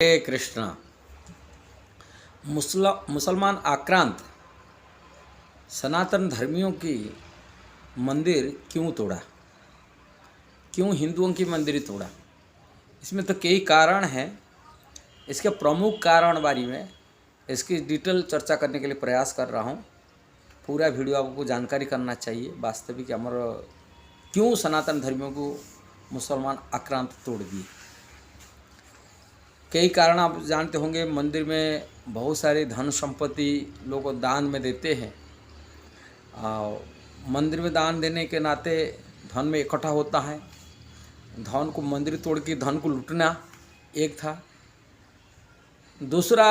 हरे कृष्णा। मुसलमान आक्रांत सनातन धर्मियों की मंदिर क्यों तोड़ा, क्यों हिंदुओं की मंदिर तोड़ा? इसमें तो कई कारण हैं। इसके प्रमुख कारण बारे में इसकी डिटेल चर्चा करने के लिए प्रयास कर रहा हूँ। पूरा वीडियो आपको जानकारी करना चाहिए वास्तविक हमारा क्यों सनातन धर्मियों को मुसलमान आक्रांत तोड़ दिए। कई कारण आप जानते होंगे। मंदिर में बहुत सारी धन संपत्ति लोग दान में देते हैं। मंदिर में दान देने के नाते धन में इकट्ठा होता है। धन को मंदिर तोड़ के धन को लूटना एक था। दूसरा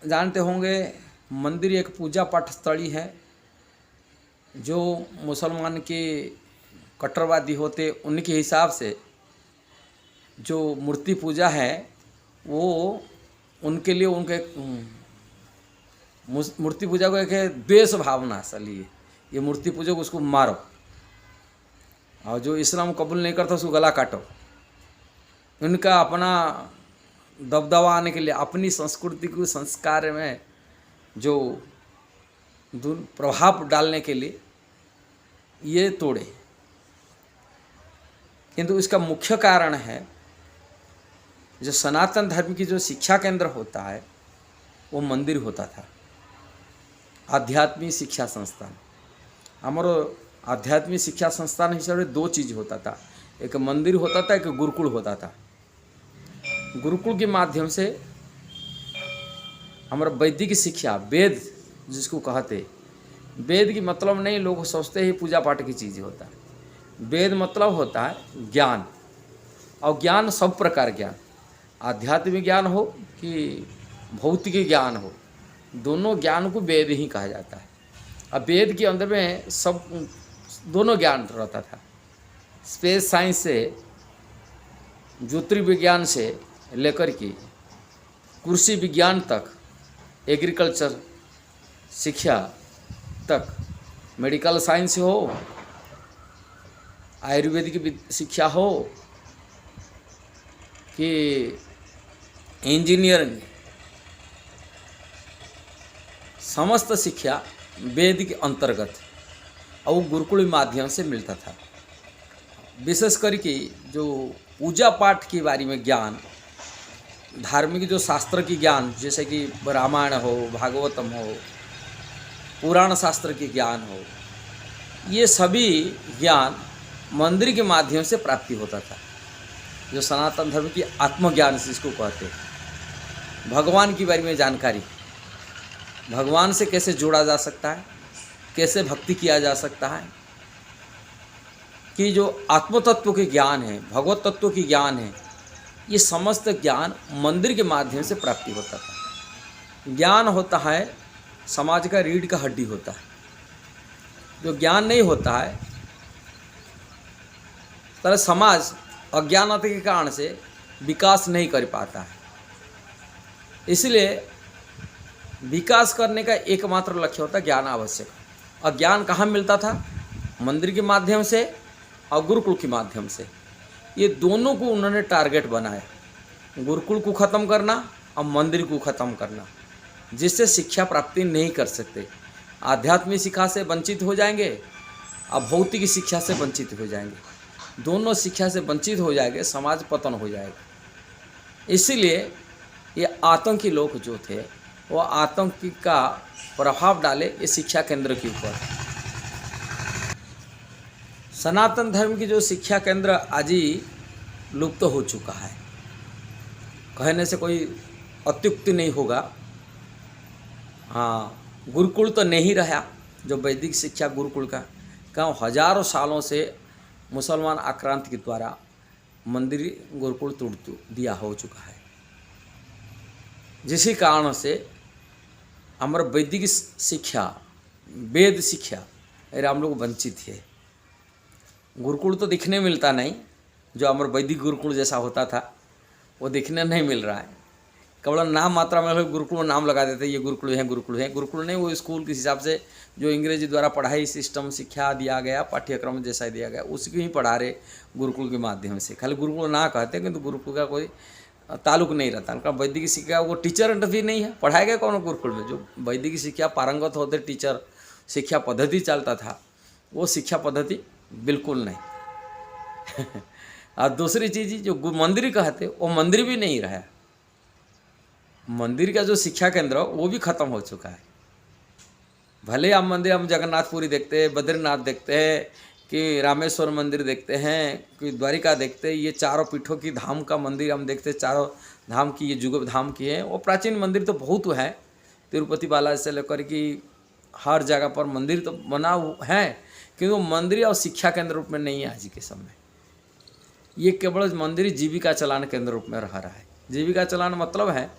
जानते होंगे, मंदिर एक पूजा पाठ स्थली है। जो मुसलमान के कट्टरवादी होते उनके हिसाब से जो मूर्ति पूजा है वो उनके लिए उनके मूर्ति पूजा को एक द्वेष भावना चलिए, ये मूर्ति पूजा को उसको मारो, और जो इस्लाम कबूल नहीं करता उसको गला काटो। उनका अपना दबदबा आने के लिए, अपनी संस्कृति को संस्कार में जो प्रभाव डालने के लिए ये तोड़े। किंतु इसका मुख्य कारण है जो सनातन धर्म की जो शिक्षा केंद्र होता है वो मंदिर होता था, आध्यात्मिक शिक्षा संस्थान। हमारो आध्यात्मिक शिक्षा संस्थान हिसाब से दो चीज़ होता था, एक मंदिर होता था, एक गुरुकुल होता था। गुरुकुल के माध्यम से हमारा वैदिक शिक्षा, वेद जिसको कहते, वेद की मतलब नहीं, लोग सोचते ही पूजा पाठ की चीज़ होता है। वेद मतलब होता है ज्ञान, और ज्ञान सब प्रकार ज्ञान, आध्यात्मिक ज्ञान हो कि भौतिक ज्ञान हो, दोनों ज्ञान को वेद ही कहा जाता है। अब वेद के अंदर में सब दोनों ज्ञान रहता था। स्पेस साइंस से, ज्योतिर्विज्ञान से लेकर के कृषि विज्ञान तक, एग्रीकल्चर शिक्षा तक, मेडिकल साइंस हो, आयुर्वेदिक शिक्षा हो कि इंजीनियरिंग, समस्त शिक्षा वेद के अंतर्गत और गुरुकुल माध्यम से मिलता था। विशेष करके जो पूजा पाठ के बारे में ज्ञान, धार्मिक जो शास्त्र की ज्ञान, जैसे कि रामायण हो, भागवतम हो, पुराण शास्त्र की ज्ञान हो, ये सभी ज्ञान मंदिर के माध्यम से प्राप्ति होता था। जो सनातन धर्म की आत्मज्ञान जिसको कहते हैं, भगवान के बारे में जानकारी, भगवान से कैसे जोड़ा जा सकता है, कैसे भक्ति किया जा सकता है, कि जो आत्म तत्व के ज्ञान है, भगवत तत्व की ज्ञान है, ये समस्त ज्ञान मंदिर के माध्यम से प्राप्ति होता था। ज्ञान होता है समाज का रीढ़ का हड्डी होता है। जो ज्ञान नहीं होता है तो समाज अज्ञानता के कारण से विकास नहीं कर पाता है। इसलिए विकास करने का एकमात्र लक्ष्य होता है ज्ञान आवश्यक। और ज्ञान कहाँ मिलता था? मंदिर के माध्यम से और गुरुकुल के माध्यम से। ये दोनों को उन्होंने टारगेट बनाया, गुरुकुल को ख़त्म करना और मंदिर को ख़त्म करना, जिससे शिक्षा प्राप्ति नहीं कर सकते। आध्यात्मिक शिक्षा से वंचित हो जाएंगे और भौतिक शिक्षा से वंचित हो जाएंगे। दोनों शिक्षा से वंचित हो जाएंगे, समाज पतन हो जाएगा। इसीलिए ये आतंकी लोग जो थे वो आतंकी का प्रभाव डाले ये शिक्षा केंद्र के ऊपर। सनातन धर्म की जो शिक्षा केंद्र आज ही लुप्त हो चुका है, कहने से कोई अत्युक्ति नहीं होगा। हाँ, गुरुकुल तो नहीं रहा, जो वैदिक शिक्षा गुरुकुल का हजारों सालों से मुसलमान आक्रांत के द्वारा मंदिर गुरुकुल तोड़ दिया हो चुका है। जिसी कारण से हमारा वैदिक शिक्षा, वेद शिक्षा अरे हम लोग वंचित है। गुरुकुल तो दिखने मिलता नहीं, जो हमारा वैदिक गुरुकुल जैसा होता था वो दिखने नहीं मिल रहा है। केवल नाम मात्रा में लोग गुरुकुल में नाम लगा देते, ये गुरुकुल है, गुरुकुल है। गुरुकुल नहीं, वो स्कूल के हिसाब से जो अंग्रेजी द्वारा पढ़ाई सिस्टम शिक्षा दिया गया, पाठ्यक्रम जैसा दिया गया, उसकी ही पढ़ा रहे गुरुकुल के माध्यम से। खाली गुरुकुल ना कहते, किंतु गुरुकुल का कोई ताल्लुक नहीं रहता। उनका वैदिक शिक्षा वो टीचर भी नहीं है, पढ़ाया कौन गुरुकुल में। जो वैदिक शिक्षा पारंगत होते टीचर शिक्षा पद्धति चलता था, वो शिक्षा पद्धति बिल्कुल नहीं। और दूसरी चीज़ जो मंदिर कहते वो मंदिर भी नहीं रहा। मंदिर का जो शिक्षा केंद्र वो भी खत्म हो चुका है। भले हम मंदिर, हम जगन्नाथपुरी देखते हैं, बद्रीनाथ देखते हैं, कि रामेश्वर मंदिर देखते हैं, कि द्वारिका देखते हैं, ये चारों पीठों की धाम का मंदिर हम देखते हैं, चारों धाम की ये जुग धाम की है। वो प्राचीन मंदिर तो बहुत है, तिरुपति बालाजी से लेकर कि हर जगह पर मंदिर तो बना है, क्योंकि वो मंदिर और शिक्षा केंद्र रूप में नहीं है आज के समय। ये केवल मंदिर जीविका चलाने केंद्र रूप में रह रहा है। जीविका चलाना मतलब है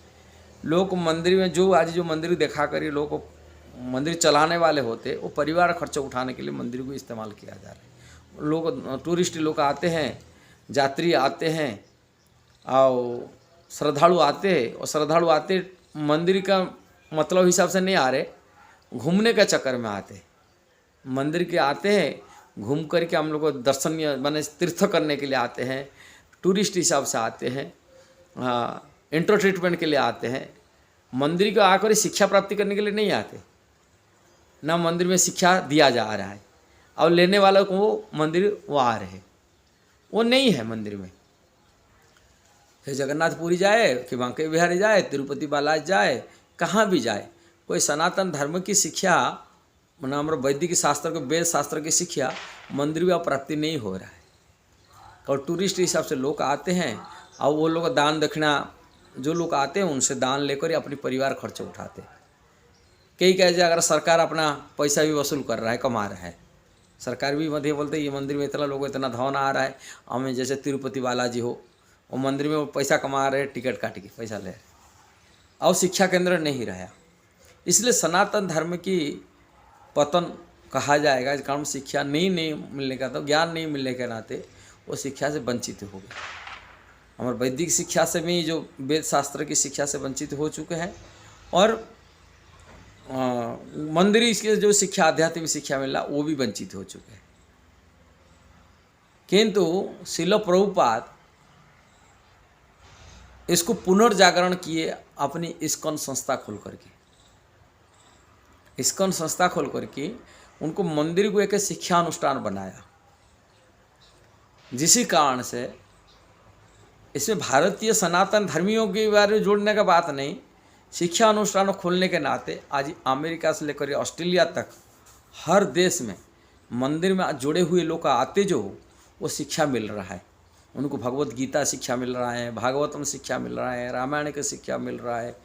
लोग मंदिर में जो आज जो मंदिर देखा करिए, लोग मंदिर चलाने वाले होते, वो परिवार खर्च उठाने के लिए मंदिर को इस्तेमाल किया जा रहा है। लोग टूरिस्ट लोग आते हैं, यात्री आते हैं और श्रद्धालु आते हैं, और श्रद्धालु आते मंदिर का मतलब हिसाब से नहीं आ रहे, घूमने के चक्कर में आते। मंदिर के आते हैं, घूम करके हम लोग को दर्शनीय माने तीर्थ करने के लिए आते हैं, टूरिस्ट हिसाब से आते हैं, इंटर ट्रीटमेंट के लिए आते हैं। मंदिर को आकर शिक्षा प्राप्ति करने के लिए नहीं आते। ना मंदिर में शिक्षा दिया जा रहा है, और लेने वालों को वो मंदिर वो आ रहे, वो नहीं है मंदिर में। फिर जगन्नाथपुरी जाए कि बांके बिहारी जाए, तिरुपति बालाजी जाए, कहाँ भी जाए, कोई सनातन धर्म की शिक्षा माना हमारे वैदिक शास्त्र के वेद शास्त्र की शिक्षा मंदिर में प्राप्ति नहीं हो रहा है। और टूरिस्ट हिसाब से लोग आते हैं, और वो लोग दान दक्षिणा जो लोग आते हैं उनसे दान लेकर अपनी परिवार खर्च उठाते। कई कह जाए अगर सरकार अपना पैसा भी वसूल कर रहा है, कमा रहा है, सरकार भी मध्य बोलते ये मंदिर में इतना लोग इतना धन आ रहा है, हमें जैसे तिरुपति बालाजी हो, वो मंदिर में वो पैसा कमा रहे, टिकट काट के पैसा ले रहे, और शिक्षा केंद्र नहीं रहा। इसलिए सनातन धर्म की पतन कहा जाएगा, इस कारण शिक्षा नहीं मिलने का, तो ज्ञान नहीं मिलने के नाते वो शिक्षा से वंचित हो गए। हमारे वैदिक शिक्षा से भी जो वेद शास्त्र की शिक्षा से वंचित हो चुके हैं, और मंदिर इसके जो शिक्षा आध्यात्मिक शिक्षा मिला वो भी वंचित हो चुके हैं। किंतु श्रील प्रभुपाद इसको पुनर्जागरण किए अपनी इस्कॉन संस्था खोल करके। इस्कॉन संस्था खोल करके उनको मंदिर को एक शिक्षा अनुष्ठान बनाया, जिसी कारण से इसमें भारतीय सनातन धर्मियों के बारे में जोड़ने का बात नहीं, शिक्षा अनुष्ठान खोलने के नाते आज अमेरिका से लेकर ऑस्ट्रेलिया तक हर देश में मंदिर में जुड़े हुए लोग आते जो वो शिक्षा मिल रहा है। उनको भगवत गीता शिक्षा मिल रहा है, भागवतम शिक्षा मिल रहा है, रामायण की शिक्षा मिल रहा है,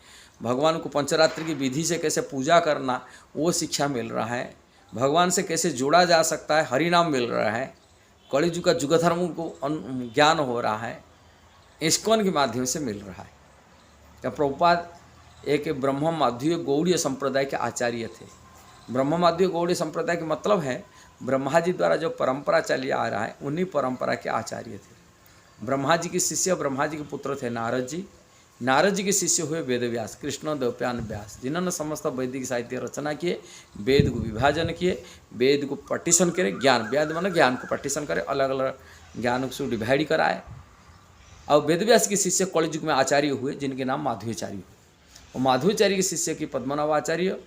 भगवान को पंचरात्रि की विधि से कैसे पूजा करना वो शिक्षा मिल रहा है, भगवान से कैसे जोड़ा जा सकता है हरिनाम मिल रहा है, कलियुग का युग धर्म को ज्ञान हो रहा है, इस्कॉन के माध्यम से मिल रहा है। क्या प्रभुपाद एक ब्रह्म माध्वीय गौड़ीय संप्रदाय के आचार्य थे। ब्रह्म माध्वीय गौड़ीय संप्रदाय का मतलब है ब्रह्मा जी द्वारा जो परंपरा चली आ रहा है उन्हीं परंपरा के आचार्य थे। ब्रह्मा जी के शिष्य, ब्रह्मा जी के पुत्र थे नारद जी। नारद जी के शिष्य हुए वेदव्यास, कृष्ण द्वैपायन व्यास, जिन्होंने समस्त वैदिक साहित्य रचना किए, वेद को विभाजन किए, वेद को पार्टीशन करे, ज्ञान वेद माने ज्ञान को पार्टीशन करे, अलग अलग ज्ञान को डिवाइड कराए। और वेदव्यास के शिष्य कलियुग में आचार्य हुए जिनके नाम माधवाचार्य हुए। और माधवाचार्य के शिष्य की पद्मनाभ आचार्य।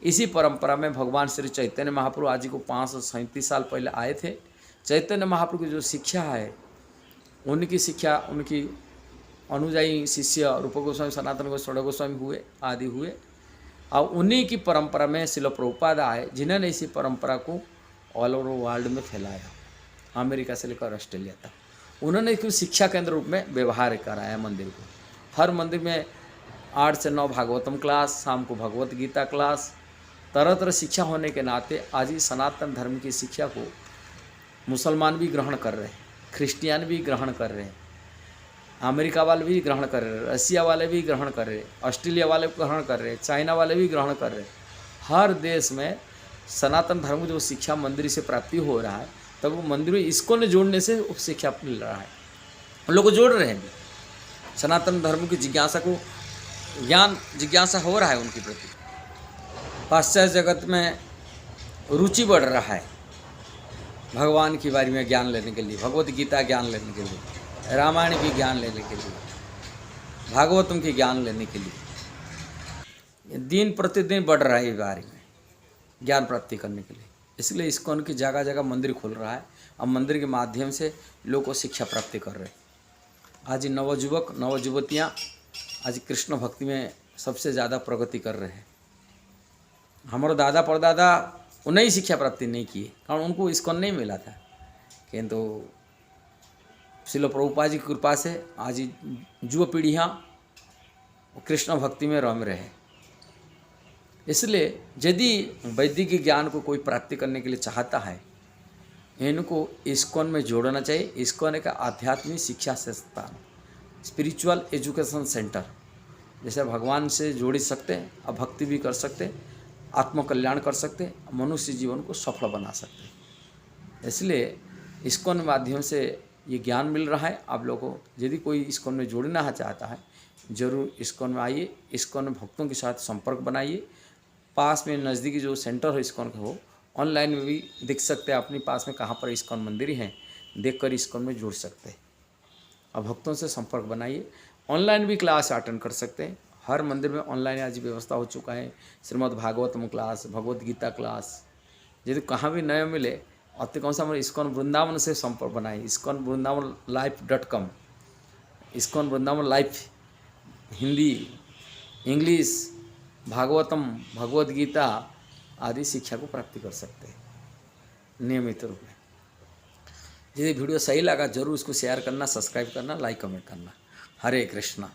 इसी परंपरा में भगवान श्री चैतन्य महाप्रभु आज को 537 साल पहले आए थे। चैतन्य महाप्रभु की जो शिक्षा है उनकी शिक्षा, उनकी अनुयायी शिष्य रूप गोस्वामी, सनातन गोस्वामी, गोस्वामी हुए आदि हुए, और उन्हीं की परंपरा में श्रील प्रभुपाद आए, जिन्होंने इसी परंपरा को ऑल ओवर वर्ल्ड में फैलाया, अमेरिका से लेकर ऑस्ट्रेलिया तक। उन्होंने इसको शिक्षा केंद्र रूप में व्यवहार कराया मंदिर को। हर मंदिर में 8 से 9 भागवतम क्लास, शाम को भगवत गीता क्लास, तरह तरह शिक्षा होने के नाते आज ही सनातन धर्म की शिक्षा को मुसलमान भी ग्रहण कर रहे हैं, क्रिश्चियन भी ग्रहण कर रहे हैं, अमेरिका वाले भी ग्रहण कर रहे हैं, रसिया वाले भी ग्रहण कर रहे हैं, ऑस्ट्रेलिया वाले ग्रहण कर रहे हैं, चाइना वाले भी ग्रहण कर रहे हैं। हर देश में सनातन धर्म जो शिक्षा मंदिर से प्राप्ति हो रहा है, तब वो मंदिर इसको ने जोड़ने से शिक्षा मिल रहा है। लोग को जोड़ रहे हैं, सनातन धर्म की जिज्ञासा को, ज्ञान जिज्ञासा हो रहा है उनके प्रति। पाश्चात्य जगत में रुचि बढ़ रहा है भगवान के बारे में ज्ञान लेने के लिए, भगवत गीता ज्ञान लेने के लिए, रामायण की ज्ञान लेने के लिए। भागवतम के ज्ञान लेने के लिए। ये दिन प्रतिदिन बढ़ रहा है इस बारे में ज्ञान प्राप्ति करने के लिए। इसलिए इस्कॉन की जगह जगह मंदिर खोल रहा है। अब मंदिर के माध्यम से लोगों को शिक्षा प्राप्ति कर रहे हैं। आज नवयुवक नवयुवतियाँ आज कृष्ण भक्ति में सबसे ज़्यादा प्रगति कर रहे हैं। हमारे दादा परदादा उन्हें ही शिक्षा प्राप्ति नहीं की, कारण उनको इस्कॉन नहीं मिला था। किंतु श्रील प्रभुपाद जी की कृपा से आज युवा पीढ़ियाँ कृष्ण भक्ति में रम रहे हैं। इसलिए यदि वैदिक ज्ञान को कोई प्राप्ति करने के लिए चाहता है, इनको इस्कॉन में जोड़ना चाहिए। इस्कॉन एक आध्यात्मिक शिक्षा संस्थान, स्पिरिचुअल एजुकेशन सेंटर, जैसे भगवान से जोड़ सकते हैं, अब भक्ति भी कर सकते हैं, आत्मकल्याण कर सकते हैं, मनुष्य जीवन को सफल बना सकते हैं। इसलिए इस्कॉन माध्यम से ये ज्ञान मिल रहा है आप लोगों को। यदि कोई इस्कॉन में जोड़ना चाहता है, जरूर इस्कॉन में आइए, इस्कॉन में भक्तों के साथ संपर्क बनाइए। पास में नज़दीकी जो सेंटर है इस्कॉन का, वो ऑनलाइन में भी देख सकते हैं अपने पास में कहाँ पर इस्कॉन मंदिर हैं, देखकर इस्कॉन में जुड़ सकते हैं। अब भक्तों से संपर्क बनाइए। ऑनलाइन भी क्लास अटेंड कर सकते हैं। हर मंदिर में ऑनलाइन आज व्यवस्था हो चुका है। श्रीमद् भागवतम क्लास, भगवद गीता क्लास, यदि कहाँ भी नया मिले अति कौन सा हमारे इस्कॉन वृंदावन से संपर्क बनाए। ISKCON Vrindavan life.com, ISKCON Vrindavan life Hindi, English, Bhagavatam, Bhagavad Gita आदि शिक्षा को प्राप्ति कर सकते हैं नियमित रूप में। यदि वीडियो सही लगा जरूर उसको शेयर करना, सब्सक्राइब करना, लाइक कमेंट करना। हरे कृष्णा।